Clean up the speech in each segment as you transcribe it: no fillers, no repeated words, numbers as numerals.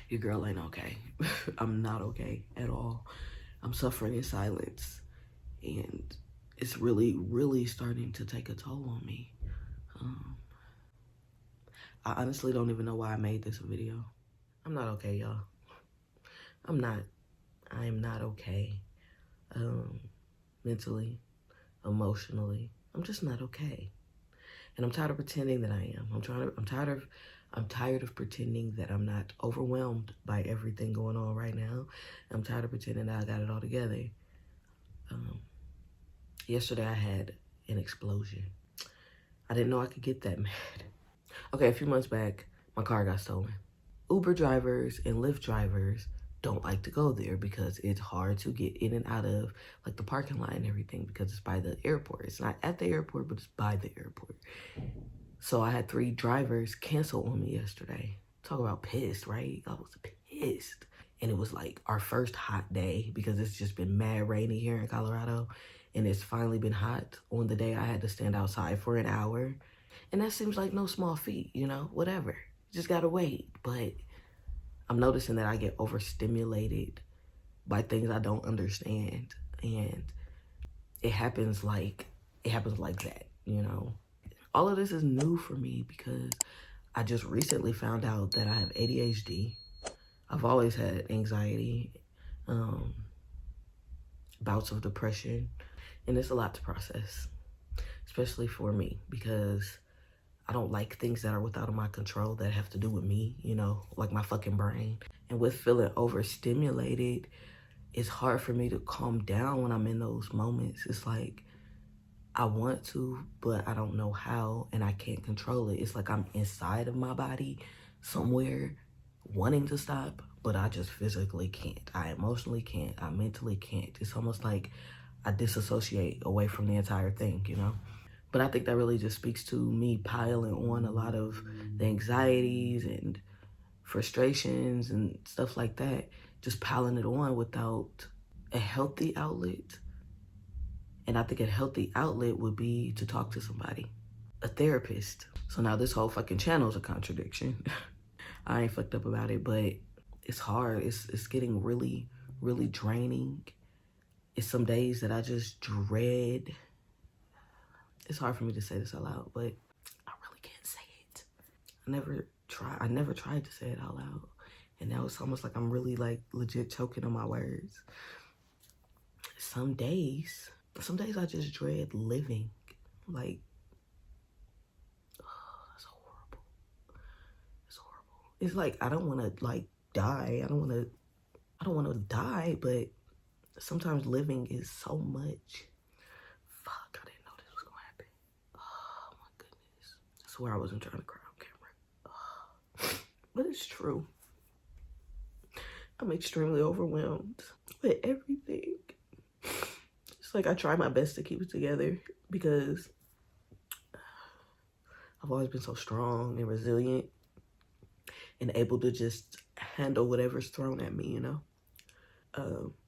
Your girl ain't okay. I'm not okay at all. I'm suffering in silence, and it's really, really starting to take a toll on me. Um, I honestly don't even know why I made this video. I'm not okay, y'all. I'm not. I am not okay. Mentally, emotionally, I'm just not okay. And I'm tired of pretending that I am. I'm tired of pretending that I'm not overwhelmed by everything going on right now. I'm tired of pretending that I got it all together. Yesterday I had an explosion. I didn't know I could get that mad. Okay, a few months back, my car got stolen. Uber drivers and Lyft drivers don't like to go there because it's hard to get in and out of like the parking lot and everything because it's by the airport. It's not at the airport, but it's by the airport. So I had 3 drivers cancel on me yesterday. Talk about pissed, right? I was pissed. And it was like our first hot day because it's just been mad rainy here in Colorado. And it's finally been hot on the day I had to stand outside for an hour. And that seems like no small feat, you know, whatever. Just gotta wait. But I'm noticing that I get overstimulated by things I don't understand. And it happens like that, you know. All of this is new for me because I just recently found out that I have ADHD. I've always had anxiety, bouts of depression, and it's a lot to process, especially for me because I don't like things that are without my control that have to do with me, you know, like my fucking brain. And with feeling overstimulated, it's hard for me to calm down when I'm in those moments. It's like I want to, but I don't know how, and I can't control it. It's like I'm inside of my body somewhere wanting to stop, but I just physically can't. I emotionally can't. I mentally can't. It's almost like I disassociate away from the entire thing, you know? But I think that really just speaks to me piling on a lot of the anxieties and frustrations and stuff like that, just piling it on without a healthy outlet. And I think a healthy outlet would be to talk to somebody, a therapist. So now this whole fucking channel is a contradiction. I ain't fucked up about it, but it's hard. It's getting really, really draining. It's some days that I just dread. It's hard for me to say this out loud, but I really can't say it. I never tried to say it out loud. And now it's almost like I'm really like legit choking on my words. Some days I just dread living. Like, oh, that's horrible. It's horrible. It's like I don't want to like die. I don't want to die, but sometimes living is so much. Fuck, I didn't know this was gonna happen. Oh my goodness. I swear I wasn't trying to cry on camera. Oh. But it's true. I'm extremely overwhelmed with everything. It's like I try my best to keep it together because I've always been so strong and resilient and able to just handle whatever's thrown at me, you know?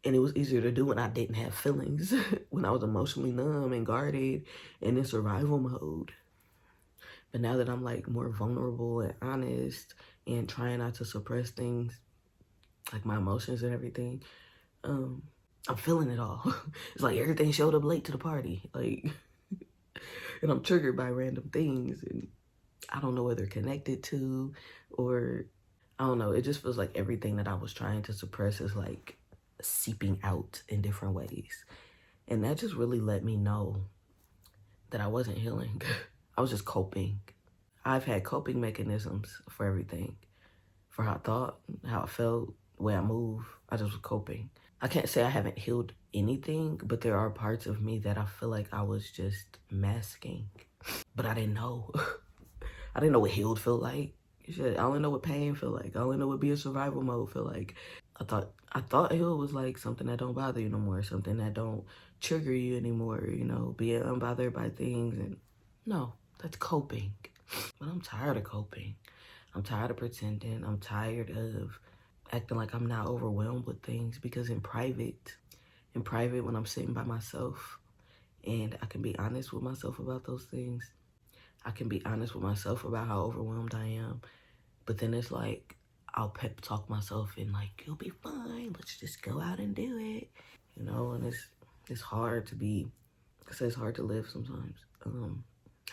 And it was easier to do when I didn't have feelings, when I was emotionally numb and guarded and in survival mode. But now that I'm like more vulnerable and honest and trying not to suppress things, like my emotions and everything, I'm feeling it all. It's like everything showed up late to the party. Like, and I'm triggered by random things and I don't know whether connected to or I don't know. It just feels like everything that I was trying to suppress is like seeping out in different ways. And that just really let me know that I wasn't healing. I was just coping. I've had coping mechanisms for everything. For how I thought, how I felt, the way I move. I just was coping. I can't say I haven't healed anything, but there are parts of me that I feel like I was just masking. But I didn't know. I didn't know what healed felt like. Shit, I only know what pain feel like. I only know what being survival mode feel like. I thought healed was like something that don't bother you no more, something that don't trigger you anymore, you know, being unbothered by things. And no, that's coping. But I'm tired of coping. I'm tired of pretending. I'm tired of acting like I'm not overwhelmed with things because in private when I'm sitting by myself and I can be honest with myself about those things, I can be honest with myself about how overwhelmed I am. But then it's like, I'll pep talk myself and like, you'll be fine. Let's just go out and do it. You know, and it's hard to be, it's hard to live sometimes.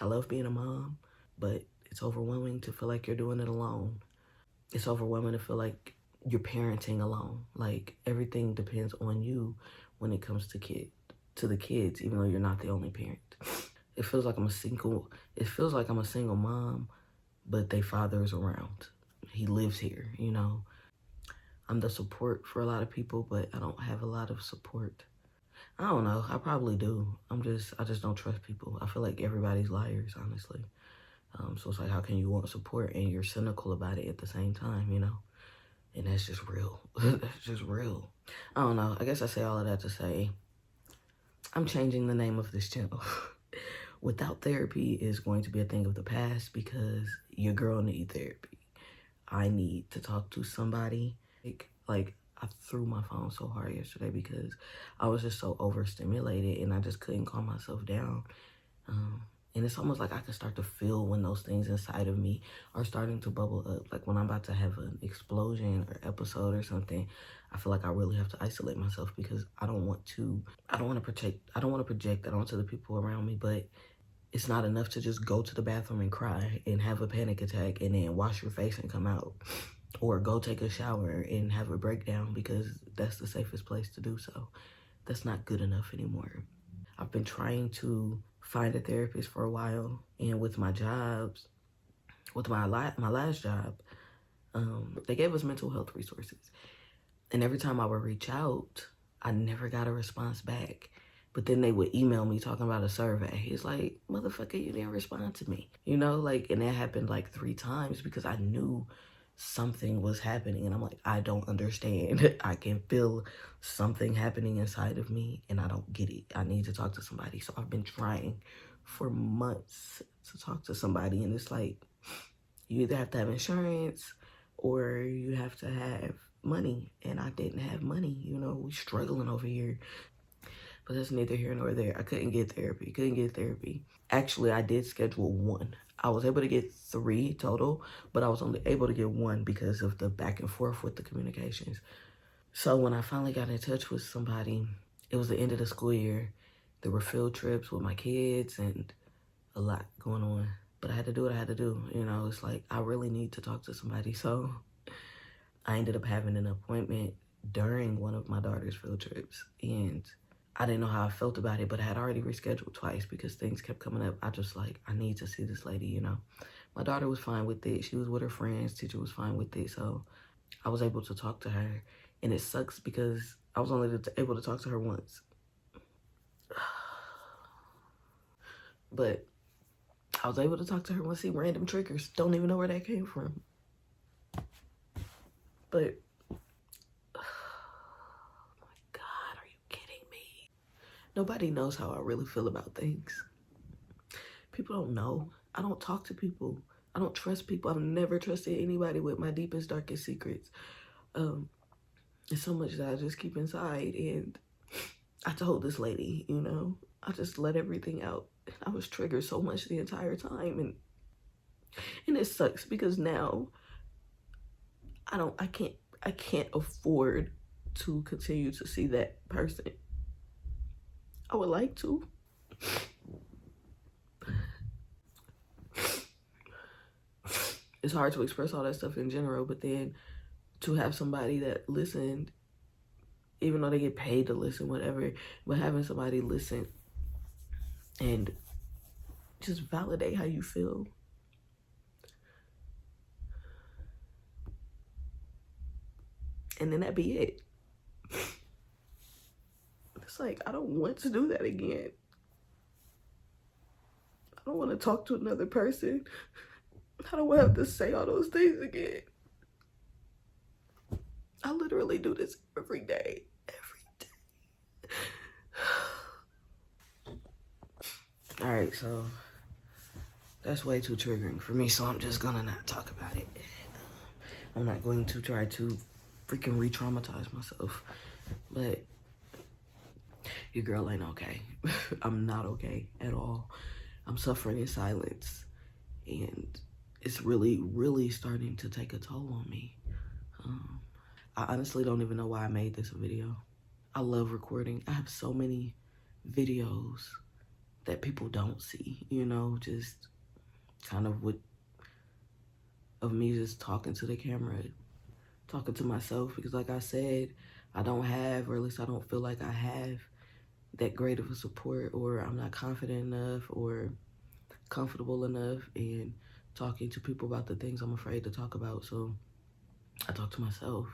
I love being a mom, but it's overwhelming to feel like you're doing it alone. It's overwhelming to feel like you're parenting alone. Like everything depends on you when it comes to the kids, even though you're not the only parent. It feels like I'm a single mom, but their father is around. He lives here, you know. I'm the support for a lot of people, but I don't have a lot of support. I don't know. I probably do. I just don't trust people. I feel like everybody's liars, honestly. So it's like, how can you want support and you're cynical about it at the same time, you know? And that's just real. That's just real. I don't know. I guess I say all of that to say, I'm changing the name of this channel. Without therapy is going to be a thing of the past because your girl needs therapy. I need to talk to somebody. Like I threw my phone so hard yesterday because I was just so overstimulated and I just couldn't calm myself down. And it's almost like I can start to feel when those things inside of me are starting to bubble up. Like when I'm about to have an explosion or episode or something, I feel like I really have to isolate myself because I don't want to project that onto the people around me, but it's not enough to just go to the bathroom and cry and have a panic attack and then wash your face and come out. Or go take a shower and have a breakdown because that's the safest place to do so. That's not good enough anymore. I've been trying to find a therapist for a while, and with my jobs, with my last job, they gave us mental health resources. And every time I would reach out, I never got a response back. But then they would email me talking about a survey. It's like, motherfucker, you didn't respond to me. You know, like, and that happened like 3 times because I knew something was happening. And I'm like, I don't understand. I can feel something happening inside of me and I don't get it. I need to talk to somebody. So I've been trying for months to talk to somebody. And it's like, you either have to have insurance or you have to have money. And I didn't have money. You know, we struggling over here. But that's neither here nor there. I couldn't get therapy. Actually, I did schedule 1. I was able to get 3 total, but I was only able to get 1 because of the back and forth with the communications. So when I finally got in touch with somebody, it was the end of the school year. There were field trips with my kids and a lot going on. But I had to do what I had to do. You know, it's like, I really need to talk to somebody. So I ended up having an appointment during one of my daughter's field trips. And I didn't know how I felt about it, but I had already rescheduled twice because things kept coming up. I just like, I need to see this lady, you know. My daughter was fine with it. She was with her friends. Teacher was fine with it. So I was able to talk to her. And it sucks because I was only able to talk to her once. But I was able to talk to her once. See, random triggers. Don't even know where that came from. But nobody knows how I really feel about things. People don't know. I don't talk to people. I don't trust people. I've never trusted anybody with my deepest, darkest secrets. It's so much that I just keep inside. And I told this lady, you know, I just let everything out. I was triggered so much the entire time. And it sucks because now I can't afford to continue to see that person. I would like to. It's hard to express all that stuff in general, but then to have somebody that listened, even though they get paid to listen, whatever, but having somebody listen and just validate how you feel. And then that be it. It's like, I don't want to do that again. I don't want to talk to another person. I don't want to have to say all those things again. I literally do this every day. All right, so that's way too triggering for me, so I'm just gonna not talk about it. I'm not going to try to freaking re-traumatize myself, but your girl ain't okay. I'm not okay at all. I'm suffering in silence, and it's really, really starting to take a toll on me. I honestly don't even know why I made this a video. I love recording. I have so many videos that people don't see, you know, just kind of of me just talking to the camera, talking to myself, because like I said, I don't have, or at least I don't feel like I have that great of a support, or I'm not confident enough or comfortable enough in talking to people about the things I'm afraid to talk about. So I talk to myself.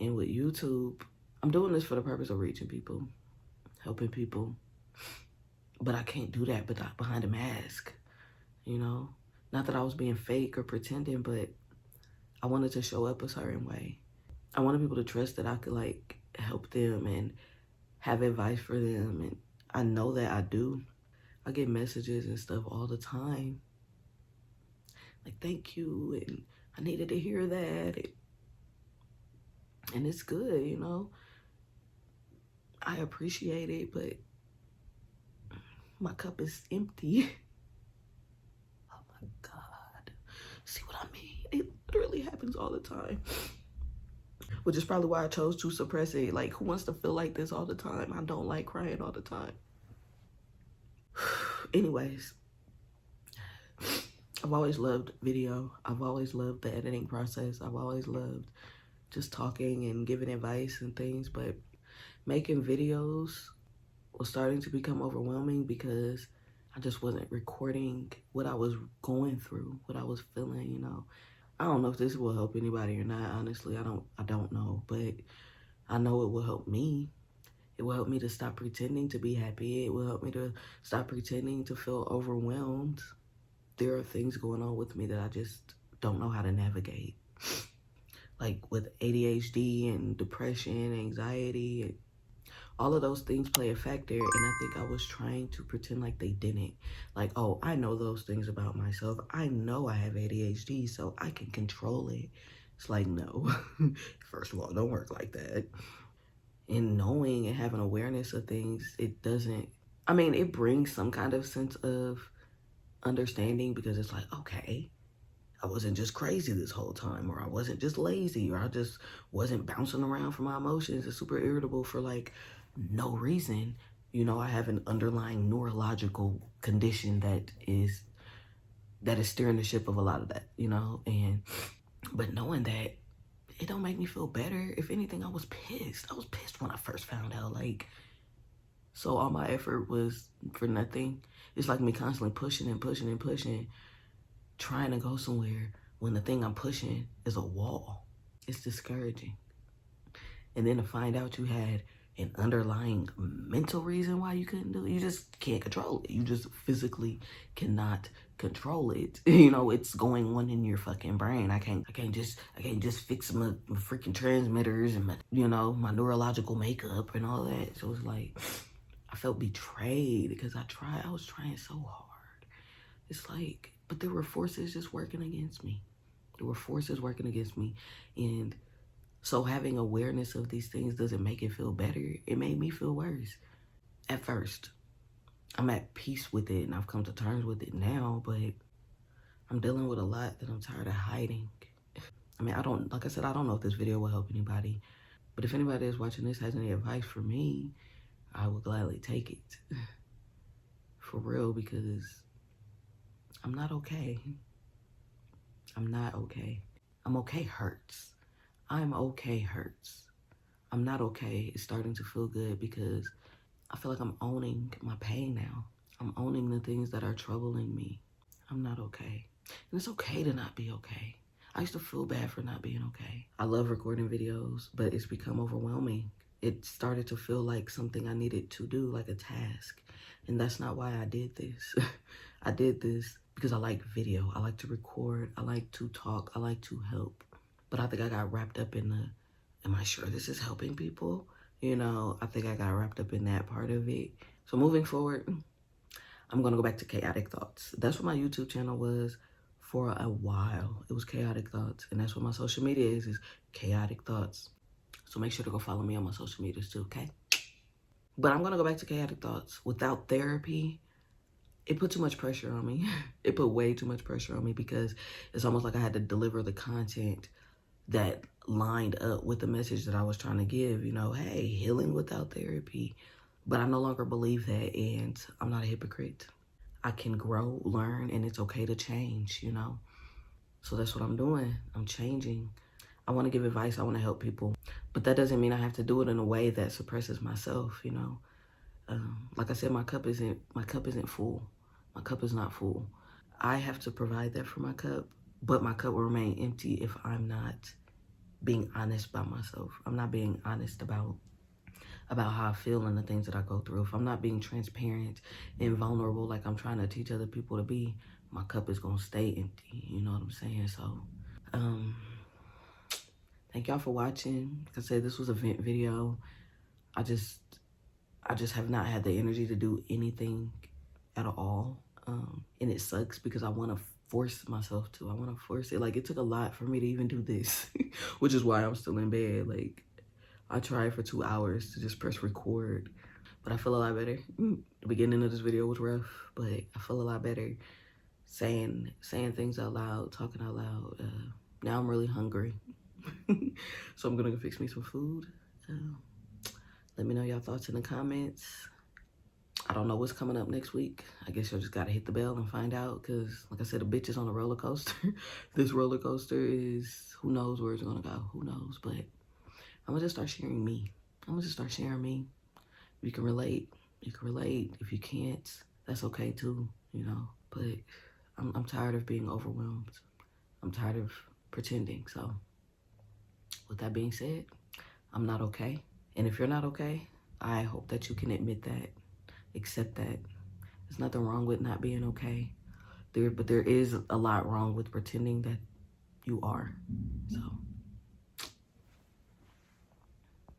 And with YouTube, I'm doing this for the purpose of reaching people, helping people, but I can't do that behind a mask, you know? Not that I was being fake or pretending, but I wanted to show up a certain way. I wanted people to trust that I could like help them and have advice for them. And I know that I do. I get messages and stuff all the time. Like, thank you, and I needed to hear that. And it's good, you know? I appreciate it, but my cup is empty. Oh my God. See what I mean? It literally happens all the time. Which is probably why I chose to suppress it. Like, who wants to feel like this all the time? I don't like crying all the time. Anyways, I've always loved video. I've always loved the editing process. I've always loved just talking and giving advice and things, but making videos was starting to become overwhelming because I just wasn't recording what I was going through, what I was feeling, you know. I don't know if this will help anybody or not, honestly. I don't know, but I know it will help me. It will help me to stop pretending to be happy. It will help me to stop pretending to feel overwhelmed. There are things going on with me that I just don't know how to navigate. Like with ADHD and depression, anxiety, and all of those things play a factor. And I think I was trying to pretend like they didn't. Like, oh, I know those things about myself. I know I have ADHD, so I can control it. It's like, no. First of all, don't work like that. And knowing and having awareness of things, it doesn't, I mean, it brings some kind of sense of understanding, because it's like, okay, I wasn't just crazy this whole time, or I wasn't just lazy, or I just wasn't bouncing around for my emotions and super irritable for like no reason. You know, I have an underlying neurological condition that is steering the ship of a lot of that, you know. And but knowing that, it don't make me feel better. If anything, I was pissed. I was pissed when I first found out. Like, so all my effort was for nothing. It's like me constantly pushing and pushing and pushing, trying to go somewhere when the thing I'm pushing is a wall. It's discouraging. And then to find out you had an underlying mental reason why you couldn't do it, you just can't control it. You just physically cannot control it. You know, it's going on in your fucking brain. I can't just fix my freaking transmitters and my, you know, my neurological makeup and all that. So it's like, I felt betrayed because I was trying so hard. It's like, but there were forces just working against me. There were forces working against me. And so having awareness of these things doesn't make it feel better. It made me feel worse. At first, I'm at peace with it and I've come to terms with it now, but I'm dealing with a lot that I'm tired of hiding. I mean, like I said, I don't know if this video will help anybody, but if anybody is watching this has any advice for me, I will gladly take it. For real, because I'm not okay. I'm not okay. I'm okay hurts. I'm okay hurts. I'm not okay. It's starting to feel good because I feel like I'm owning my pain now. I'm owning the things that are troubling me. I'm not okay. And it's okay to not be okay. I used to feel bad for not being okay. I love recording videos, but it's become overwhelming. It started to feel like something I needed to do, like a task. And that's not why I did this. I did this because I like video. I like to record. I like to talk. I like to help. But I think I got wrapped up in am I sure this is helping people? You know, I think I got wrapped up in that part of it. So moving forward, I'm going to go back to Chaotic Thoughts. That's what my YouTube channel was for a while. It was Chaotic Thoughts. And that's what my social media is Chaotic Thoughts. So make sure to go follow me on my social medias too, okay? But I'm going to go back to Chaotic Thoughts. Without therapy, it put too much pressure on me. It put way too much pressure on me because it's almost like I had to deliver the content that lined up with the message that I was trying to give, you know, hey, healing without therapy. But I no longer believe that, and I'm not a hypocrite. I can grow, learn, and it's okay to change, you know? So that's what I'm doing. I'm changing. I want to give advice. I want to help people. But that doesn't mean I have to do it in a way that suppresses myself, you know? Like I said, my cup isn't full. My cup is not full. I have to provide that for my cup, but my cup will remain empty if I'm not being honest by myself. I'm not being honest about how I feel and the things that I go through. If I'm not being transparent and vulnerable like I'm trying to teach other people to be, my cup is gonna stay empty. You know what I'm saying? So, thank y'all for watching. Like I said, this was a vent video. I just have not had the energy to do anything at all. And it sucks because I want to force myself to. I want to force it. Like, it took a lot for me to even do this, which is why I'm still in bed. Like, I tried for 2 hours to just press record, but I feel a lot better. The beginning of this video was rough, but I feel a lot better saying things out loud, talking out loud. Now I'm really hungry. So I'm gonna go fix me some food. Let me know y'all thoughts in the comments. I don't know what's coming up next week. I guess y'all just gotta hit the bell and find out, because like I said, the bitch is on a roller coaster. This roller coaster is, who knows where it's gonna go, who knows, but I'm gonna just start sharing me. If you can relate, you can relate. If you can't, that's okay too, you know, but I'm tired of being overwhelmed. I'm tired of pretending. So with that being said, I'm not okay. And if you're not okay, I hope that you can admit that, accept that. There's nothing wrong with not being okay. But there is a lot wrong with pretending that you are. So